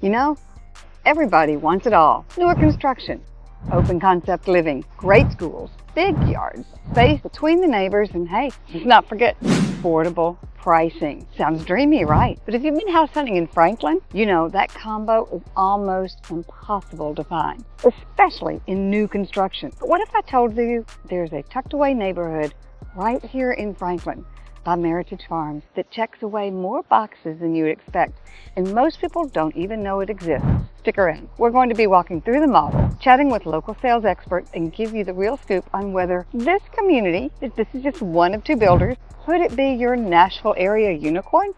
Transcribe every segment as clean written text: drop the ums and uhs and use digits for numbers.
You know, everybody wants it all. Newer construction, open concept living, great schools, big yards, space between the neighbors, and hey, let's not forget affordable pricing. Sounds dreamy, right? But if you've been house hunting in Franklin, you know that combo is almost impossible to find, especially in new construction. But what if I told you there's a tucked away neighborhood right here in Franklin by Meritage Farms that checks away more boxes than you would expect, and most people don't even know it exists? Stick around. We're going to be walking through the model, chatting with local sales experts, and give you the real scoop on whether this community, if this is just one of two builders, could it be your Nashville area unicorn?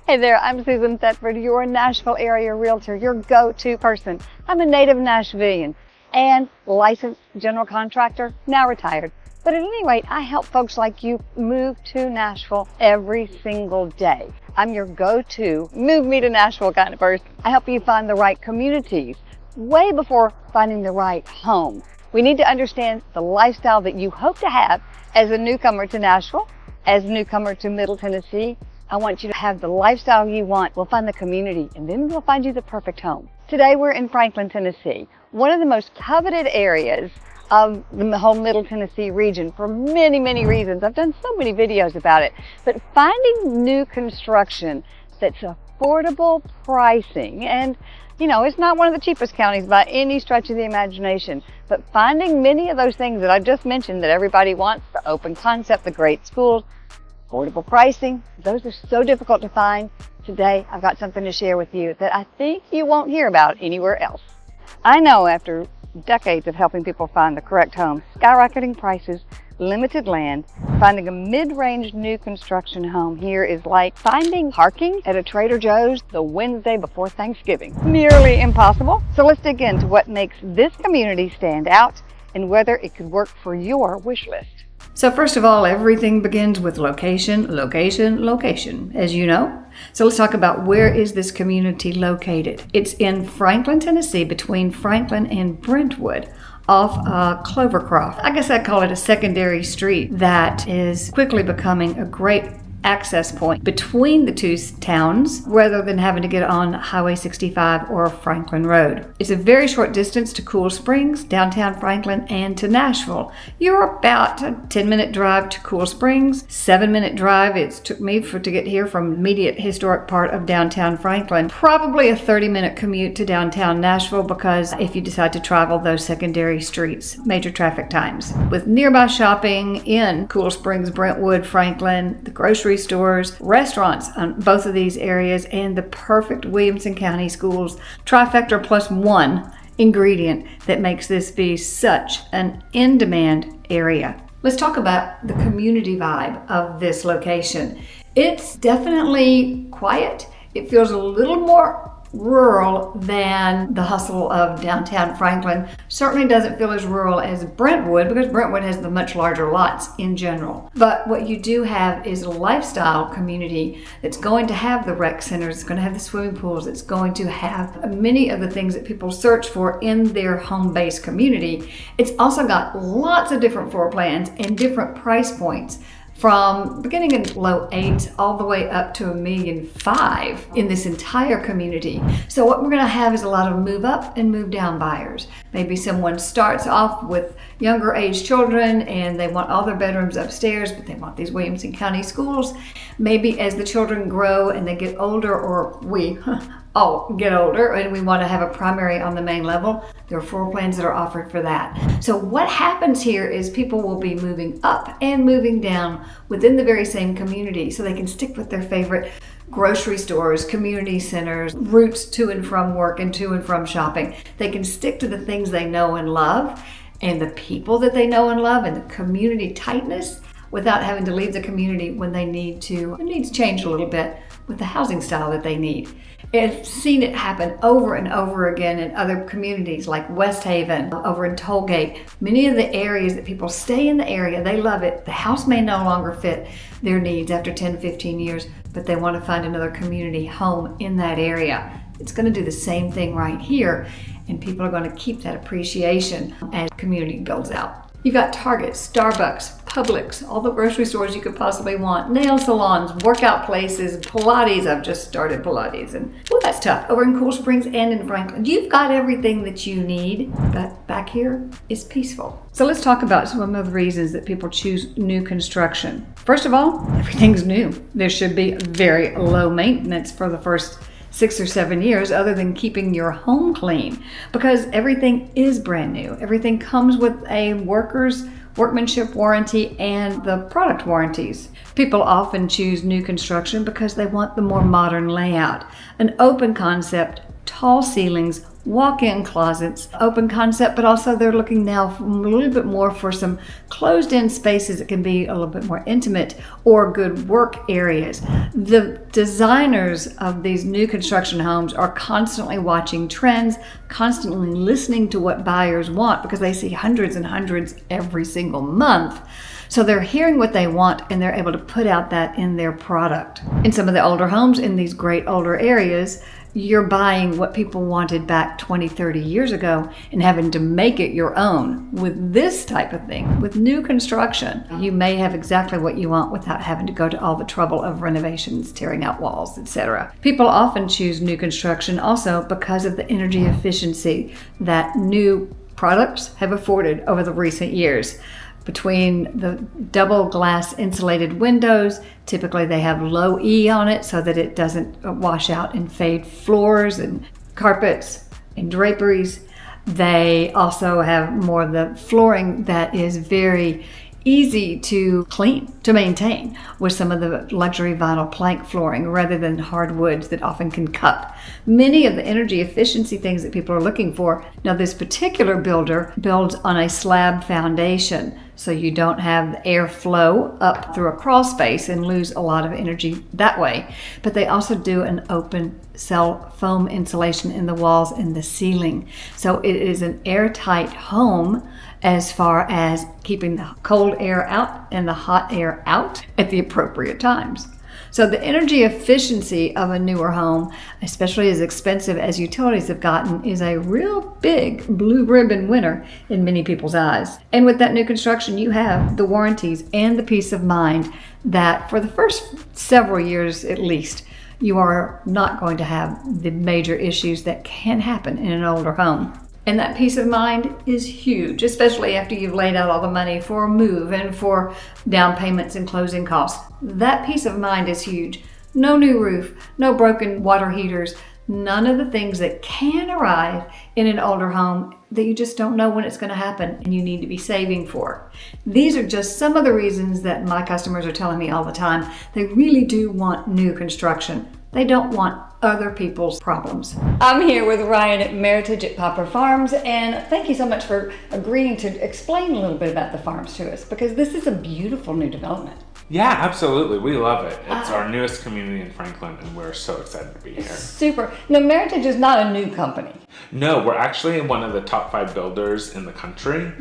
Hey there, I'm Susan Thetford, your Nashville area realtor, your go-to person. I'm a native Nashvillian and licensed general contractor, now retired. But at any rate, I help folks like you move to Nashville every single day. I'm your go-to, move me to Nashville kind of person. I help you find the right communities way before finding the right home. We need to understand the lifestyle that you hope to have as a newcomer to Nashville, as a newcomer to Middle Tennessee. I want you to have the lifestyle you want. We'll find the community, and then we'll find you the perfect home. Today, we're in Franklin, Tennessee, one of the most coveted areas of the whole Middle Tennessee region for many, many reasons. I've done so many videos about it. But finding new construction that's affordable pricing, and you know, it's not one of the cheapest counties by any stretch of the imagination, but finding many of those things that I've just mentioned that everybody wants, the open concept, the great schools, affordable pricing, those are so difficult to find. Today, I've got something to share with you that I think you won't hear about anywhere else. I know after decades of helping people find the correct home, skyrocketing prices, limited land, finding a mid-range new construction home here is like finding parking at a Trader Joe's the Wednesday before Thanksgiving. Nearly impossible. So let's dig into what makes this community stand out and whether it could work for your wish list. So first of all, everything begins with location, location, location, as you know. So let's talk about where is this community located. It's in Franklin, Tennessee, between Franklin and Brentwood, off Clovercroft. I guess I'd call it a secondary street that is quickly becoming a great access point between the two towns rather than having to get on Highway 65 or Franklin Road. It's a very short distance to Cool Springs, downtown Franklin, and to Nashville. You're about a 10-minute drive to Cool Springs, 7-minute drive it took me to get here from immediate historic part of downtown Franklin. Probably a 30-minute commute to downtown Nashville because if you decide to travel those secondary streets, major traffic times. With nearby shopping in Cool Springs, Brentwood, Franklin, the grocery stores, restaurants on both of these areas, and the perfect Williamson County schools, trifecta plus one ingredient that makes this be such an in-demand area. Let's talk about the community vibe of this location. It's definitely quiet. It feels a little more rural than the hustle of downtown Franklin. Certainly doesn't feel as rural as Brentwood because Brentwood has the much larger lots in general. But what you do have is a lifestyle community that's going to have the rec centers, it's going to have the swimming pools, it's going to have many of the things that people search for in their home-based community. It's also got lots of different floor plans and different price points, from beginning in low 8s all the way up to $1.5 million in this entire community. So what we're going to have is a lot of move up and move down buyers. Maybe someone starts off with younger age children and they want all their bedrooms upstairs, but they want these Williamson County schools. Maybe as the children grow and they get older, or we all get older and we want to have a primary on the main level, there are floor plans that are offered for that. So what happens here is people will be moving up and moving down within the very same community so they can stick with their favorite grocery stores, community centers, routes to and from work and to and from shopping. They can stick to the things they know and love and the people that they know and love and the community tightness without having to leave the community when they need to change a little bit with the housing style that they need. I've seen it happen over and over again in other communities like West Haven, over in Tollgate. Many of the areas that people stay in the area, they love it. The house may no longer fit their needs after 10, 15 years, but they want to find another community home in that area. It's going to do the same thing right here, and people are going to keep that appreciation as community builds out. You've got Target, Starbucks, Publix, all the grocery stores you could possibly want, nail salons, workout places, Pilates. I've just started Pilates, and that's tough. Over in Cool Springs and in Franklin, you've got everything that you need, but back here is peaceful. So let's talk about some of the reasons that people choose new construction. First of all, everything's new. There should be very low maintenance for the first 6 or 7 years, other than keeping your home clean, because everything is brand new. Everything comes with a worker's workmanship warranty and the product warranties. People often choose new construction because they want the more modern layout, an open concept, tall ceilings, walk-in closets, open concept, but also they're looking now a little bit more for some closed-in spaces that can be a little bit more intimate, or good work areas. The designers of these new construction homes are constantly watching trends, constantly listening to what buyers want, because they see hundreds and hundreds every single month. So they're hearing what they want, and they're able to put out that in their product. In some of the older homes in these great older areas, you're buying what people wanted back 20, 30 years ago and having to make it your own. With this type of thing, with new construction, you may have exactly what you want without having to go to all the trouble of renovations, tearing out walls, etc. People often choose new construction also because of the energy efficiency that new products have afforded over the recent years. Between the double glass insulated windows, typically they have low E on it so that it doesn't wash out and fade floors and carpets and draperies. They also have more of the flooring that is very easy to clean, to maintain, with some of the luxury vinyl plank flooring rather than hardwoods that often can cup. Many of the energy efficiency things that people are looking for. Now, this particular builder builds on a slab foundation, so you don't have the air flow up through a crawl space and lose a lot of energy that way. But they also do an open cell foam insulation in the walls and the ceiling. So it is an airtight home as far as keeping the cold air out and the hot air out at the appropriate times. So the energy efficiency of a newer home, especially as expensive as utilities have gotten, is a real big blue ribbon winner in many people's eyes. And with that new construction, you have the warranties and the peace of mind that for the first several years at least, you are not going to have the major issues that can happen in an older home. And that peace of mind is huge, especially after you've laid out all the money for a move and for down payments and closing costs. That peace of mind is huge. No new roof, no broken water heaters, none of the things that can arrive in an older home that you just don't know when it's going to happen and you need to be saving for. These are just some of the reasons that my customers are telling me all the time. They really do want new construction. They don't want other people's problems. I'm here with Ryan at Meritage at Poplar Farms, and thank you so much for agreeing to explain a little bit about the farms to us, because this is a beautiful new development. Yeah, absolutely. We love it. It's our newest community in Franklin, and we're so excited to be here. Super. Now, Meritage is not a new company. No, we're actually one of the top 5 builders in the country.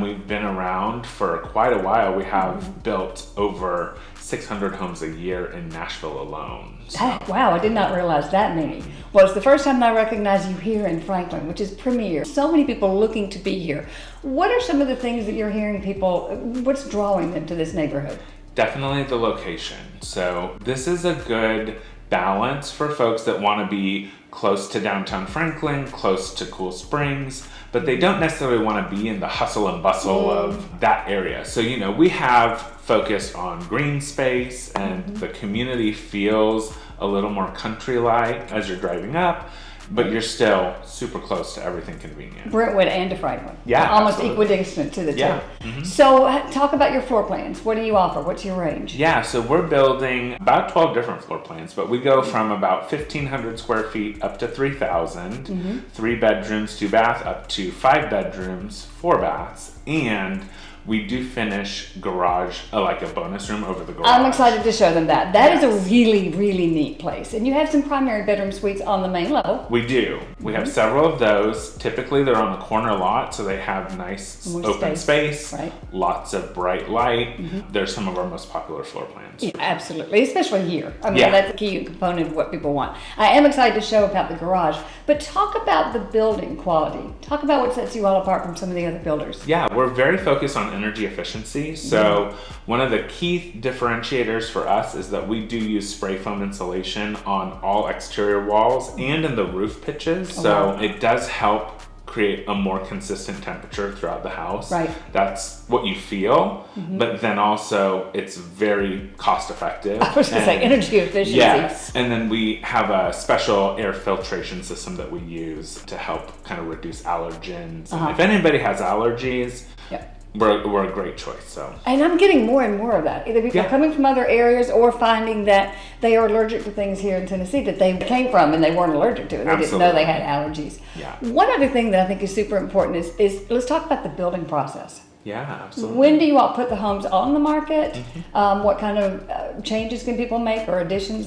We've been around for quite a while. We have built over 600 homes a year in Nashville alone. So. Wow, I did not realize that many. Well, it's the first time I recognize you here in Franklin, which is premier. So many people looking to be here. What are some of the things that you're hearing people, what's drawing them to this neighborhood? Definitely the location. So this is a good balance for folks that want to be close to downtown Franklin, close to Cool Springs, but they don't necessarily want to be in the hustle and bustle of that area. So, we have focused on green space, and the community feels a little more country-like as you're driving up, but you're still super close to everything convenient. Brentwood and to Franklin. Yeah, almost absolutely. equidistant to the two. Yeah. So talk about your floor plans. What do you offer? What's your range? Yeah, so we're building about 12 different floor plans, but we go from about 1,500 square feet up to 3,000, 3 bedrooms, 2 baths, up to 5 bedrooms, 4 baths, and we do finish garage, like a bonus room over the garage. I'm excited to show them that. That is Yes. a really, really neat place. And you have some primary bedroom suites on the main level. We do. We have several of those. Typically, they're on the corner lot, so they have nice More open space, right. lots of bright light. They're some of our most popular floor plans. Yeah, absolutely, especially here. I mean, Yeah. that's a key component of what people want. I am excited to show about the garage, but talk about the building quality. Talk about what sets you all apart from some of the other builders. Yeah, we're very focused on energy efficiency. So one of the key differentiators for us is that we do use spray foam insulation on all exterior walls and in the roof pitches. So it does help create a more consistent temperature throughout the house. Right. That's what you feel, but then also it's very cost effective. I was going to say energy efficiency. Yes, and then we have a special air filtration system that we use to help kind of reduce allergens. And if anybody has allergies, Yeah. we're a great choice. So And I'm getting more and more of that. Either people Yeah. coming from other areas or finding that they are allergic to things here in Tennessee that they came from and they weren't allergic to. And they didn't know they had allergies. Yeah. One other thing that I think is super important is let's talk about the building process. yeah, absolutely. When do you all put the homes on the market? What kind of changes can people make or additions?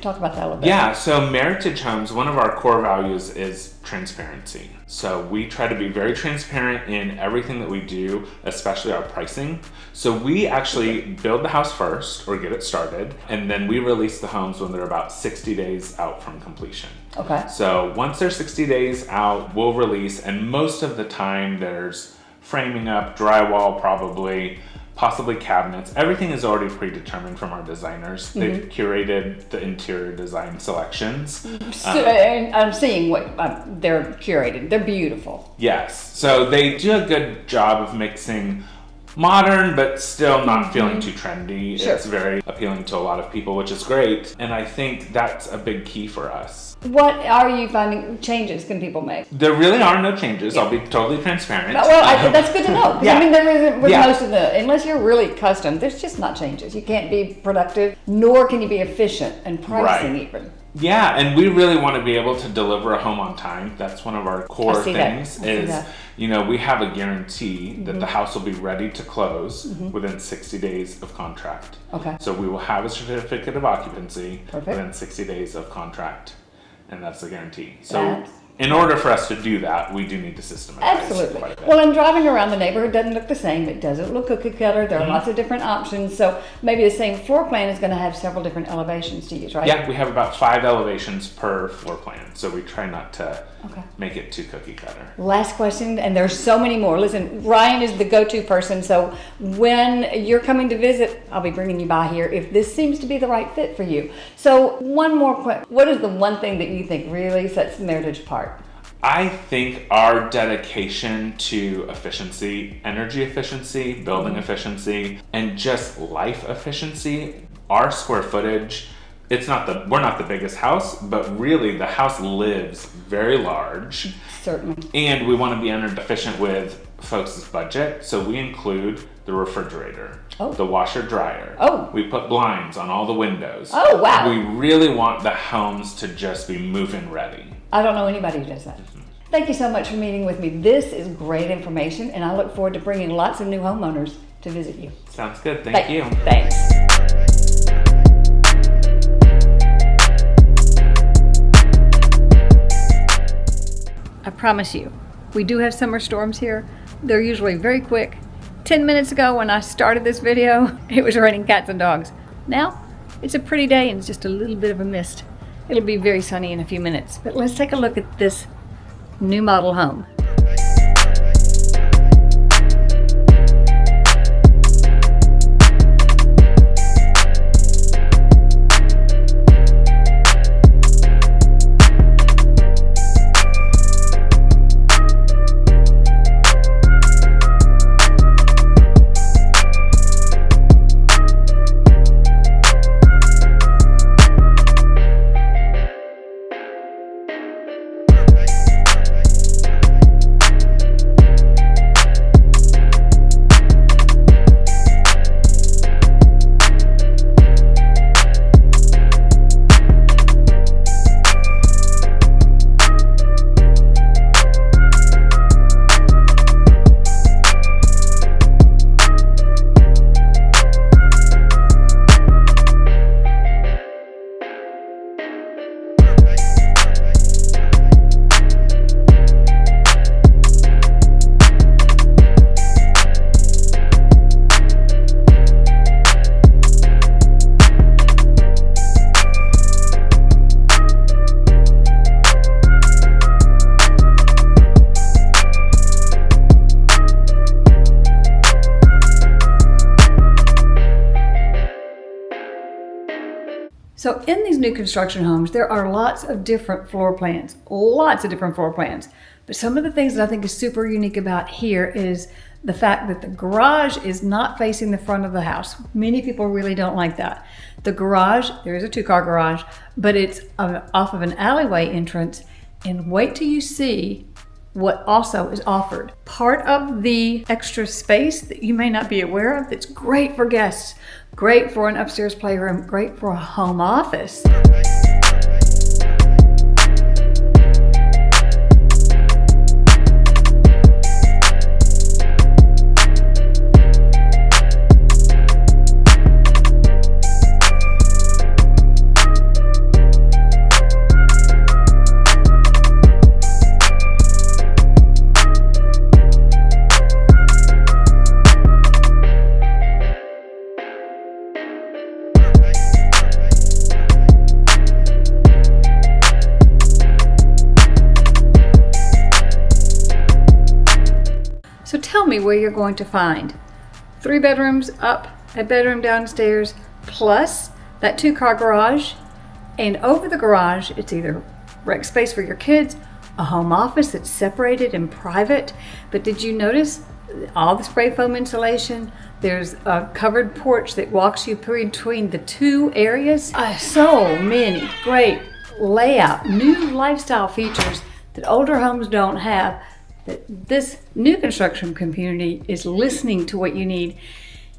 Talk about that a little bit. Yeah, so Meritage Homes, one of our core values is transparency. So we try to be very transparent in everything that we do, especially our pricing. So we actually build the house first or get it started, and then we release the homes when they're about 60 days out from completion. Okay. So once they're 60 days out, we'll release, and most of the time there's framing up, drywall probably, possibly cabinets. Everything is already predetermined from our designers. They've curated the interior design selections. So, and I'm seeing what they're curated. They're beautiful. Yes, so they do a good job of mixing modern but still not feeling too trendy. Sure. It's very appealing to a lot of people, which is great, and I think that's a big key for us. What are you finding changes can people make? There really are no changes. I'll be totally transparent. Well, that's good to know. 'Cause Yeah. I mean, there isn't with Yeah. most of unless you're really custom, there's just not changes. You can't be productive, nor can you be efficient and pricing Right. even. Yeah, and we really want to be able to deliver a home on time. That's one of our core see that. things. I see Is that. we have a guarantee that the house will be ready to close within 60 days of contract. Okay. So we will have a certificate of occupancy Perfect. within 60 days of contract, and that's the guarantee. So That's- in order for us to do that, we do need to systematize Absolutely. quite a bit. Well, and driving around the neighborhood doesn't look the same. It doesn't look cookie cutter. There are lots of different options. So maybe the same floor plan is going to have several different elevations to use, right? Yeah, we have about 5 elevations per floor plan, so we try not to Okay. make it too cookie cutter. Last question, and there's so many more. Listen, Ryan is the go-to person, so when you're coming to visit, I'll be bringing you by here if this seems to be the right fit for you. So one more question. What is the one thing that you think really sets Meritage apart? I think our dedication to efficiency, energy efficiency, building efficiency, and just life efficiency, our square footage, we're not the biggest house, but really the house lives very large. Certainly. And we want to be energy efficient with folks' budget, so we include the refrigerator, the washer dryer. Oh. We put blinds on all the windows. Oh, wow. We really want the homes to just be move-in ready. I don't know anybody who does that. Thank you so much for meeting with me. This is great information, and I look forward to bringing lots of new homeowners to visit you. Sounds good. Thank you. Thanks. I promise you, we do have summer storms here. They're usually very quick. 10 minutes ago when I started this video, it was raining cats and dogs. Now, it's a pretty day and it's just a little bit of a mist. It'll be very sunny in a few minutes, but let's take a look at this new model home. So in these new construction homes, there are lots of different floor plans, But some of the things that I think is super unique about here is the fact that the garage is not facing the front of the house. Many people really don't like that. The garage, there is a 2-car garage, but it's off of an alleyway entrance. And wait till you see what also is offered. Part of the extra space that you may not be aware of that's great for guests, great for an upstairs playroom, great for a home office. So tell me where you're going to find 3 bedrooms up, a bedroom downstairs, plus that 2-car garage. And over the garage, it's either rec space for your kids, a home office that's separated and private. But did you notice all the spray foam insulation? There's a covered porch that walks you between the 2 areas. So many great layout, new lifestyle features that older homes don't have, that this new construction community is listening to what you need.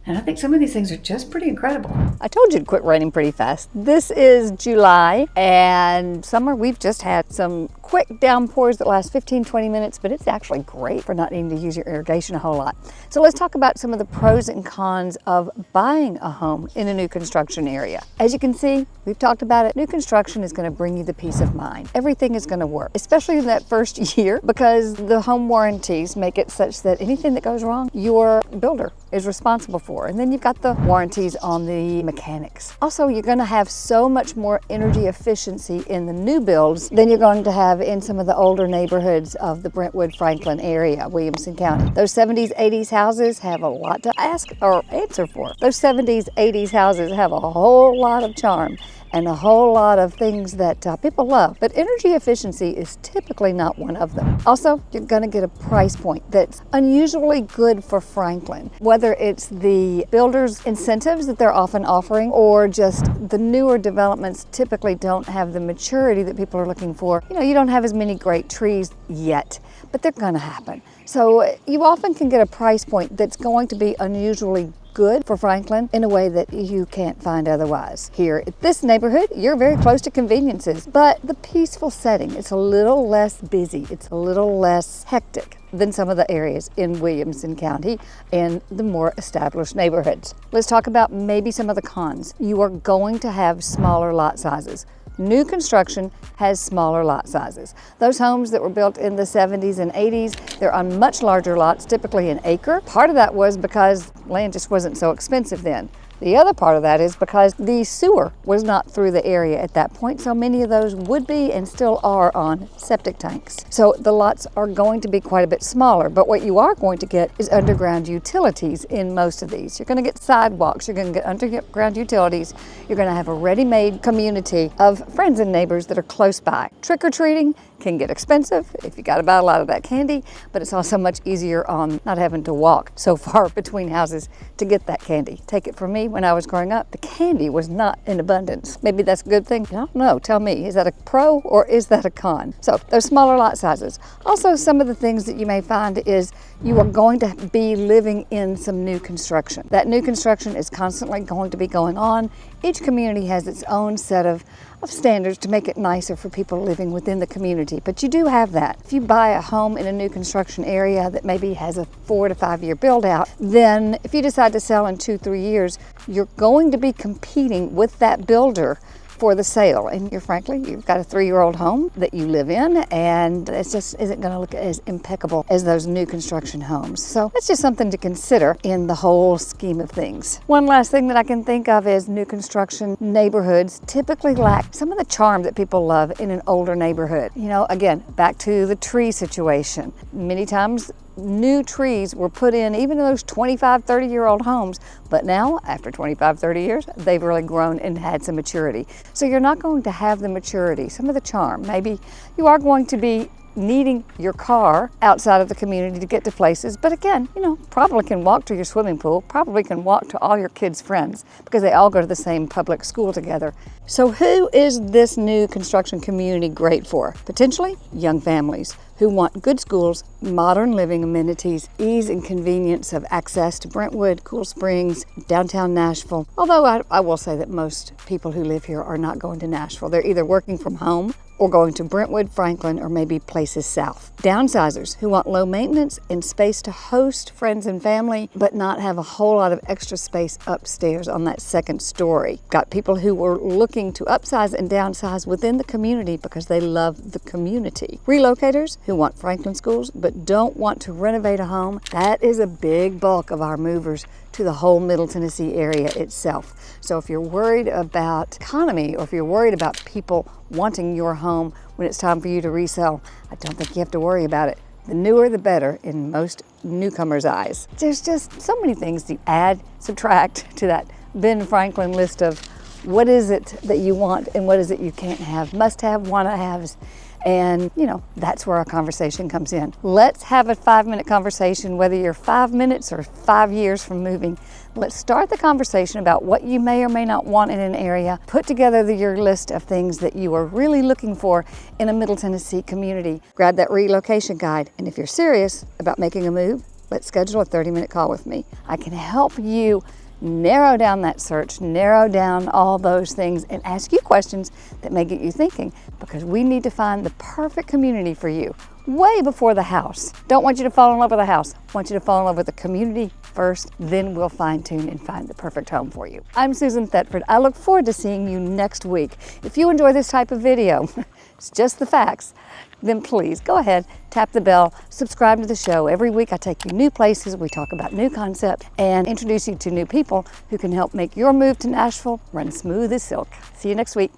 And I think some of these things are just pretty incredible. I told you to quit raining pretty fast. This is July, and summer, we've just had some quick downpours that last 15-20 minutes, but it's actually great for not needing to use your irrigation a whole lot. So let's talk about some of the pros and cons of buying a home in a new construction area. As you can see, we've talked about it. New construction is going to bring you the peace of mind. Everything is going to work, especially in that first year, because the home warranties make it such that anything that goes wrong, your builder is responsible for. And then you've got the warranties on the mechanics. Also, you're going to have so much more energy efficiency in the new builds than you're going to have in some of the older neighborhoods of the Brentwood, Franklin area, Williamson County. Those 70s, 80s houses have a lot to ask or answer for. Those 70s, 80s houses have a whole lot of charm and a whole lot of things that people love, but energy efficiency is typically not one of them. Also, you're going to get a price point that's unusually good for Franklin, whether it's the builders' incentives that they're often offering or just the newer developments typically don't have the maturity that people are looking for. You know, you don't have as many great trees yet, but they're going to happen. So you often can get a price point that's going to be unusually good for Franklin in a way that you can't find otherwise. Here at this neighborhood, you're very close to conveniences, but the peaceful setting, it's a little less busy, it's a little less hectic than some of the areas in Williamson County and the more established neighborhoods. Let's talk about maybe some of the cons. You are going to have smaller lot sizes. New construction has smaller lot sizes. Those homes that were built in the 70s and 80s, they're on much larger lots, typically an acre. Part of that was because land just wasn't so expensive then. The other part of that is because the sewer was not through the area at that point, so many of those would be and still are on septic tanks. So the lots are going to be quite a bit smaller, but what you are going to get is underground utilities in most of these. You're going to get sidewalks, you're going to get underground utilities, you're going to have a ready-made community of friends and neighbors that are close by. Trick-or-treating can get expensive if you got to buy a lot of that candy, but it's also much easier on not having to walk so far between houses to get that candy. Take it from me, when I was growing up, the candy was not in abundance. Maybe that's a good thing. I don't know. Tell me, is that a pro or is that a con? So those smaller lot sizes. Also, some of the things that you may find is you are going to be living in some new construction. That new construction is constantly going to be going on. Each community has its own set of standards to make it nicer for people living within the community, but you do have that. If you buy a home in a new construction area that maybe has a 4 to 5 year build out, then if you decide to sell in 2-3 years, you're going to be competing with that builder for the sale. And frankly, you've got a 3-year-old home that you live in, and it just isn't going to look as impeccable as those new construction homes. So that's just something to consider in the whole scheme of things. One last thing that I can think of is new construction neighborhoods typically lack some of the charm that people love in an older neighborhood. You know, again, back to the tree situation. Many times new trees were put in, even in those 25, 30-year-old homes. But now, after 25, 30 years, they've really grown and had some maturity. So you're not going to have the maturity, some of the charm. Maybe you are going to be needing your car outside of the community to get to places. But again, probably can walk to your swimming pool, probably can walk to all your kids' friends because they all go to the same public school together. So who is this new construction community great for? Potentially young families who want good schools, modern living amenities, ease and convenience of access to Brentwood, Cool Springs, downtown Nashville. Although I will say that most people who live here are not going to Nashville. They're either working from home or going to Brentwood, Franklin, or maybe places south. Downsizers who want low maintenance and space to host friends and family, but not have a whole lot of extra space upstairs on that second story. Got people who were looking to upsize and downsize within the community because they love the community. Relocators who want Franklin schools, but don't want to renovate a home. That is a big bulk of our movers to the whole Middle Tennessee area itself. So if you're worried about economy, or if you're worried about people wanting your home when it's time for you to resell, I don't think you have to worry about it. The newer the better in most newcomers' eyes. There's just so many things to add, subtract to that Ben Franklin list of what is it that you want and what is it you can't have, must have, wanna haves. And that's where our conversation comes in. Let's have a 5-minute conversation, whether you're 5 minutes or 5 years from moving. Let's start the conversation about what you may or may not want in an area. Put together your list of things that you are really looking for in a Middle Tennessee community. Grab that relocation guide. And if you're serious about making a move, let's schedule a 30-minute call with me. I can help you narrow down that search, narrow down all those things, and ask you questions that may get you thinking, because we need to find the perfect community for you way before the house. Don't want you to fall in love with the house. Want you to fall in love with the community first, then we'll fine tune and find the perfect home for you. I'm Susan Thetford. I look forward to seeing you next week. If you enjoy this type of video, it's just the facts, then please go ahead, tap the bell, subscribe to the show. Every week I take you new places, we talk about new concepts, and introduce you to new people who can help make your move to Nashville run smooth as silk. See you next week.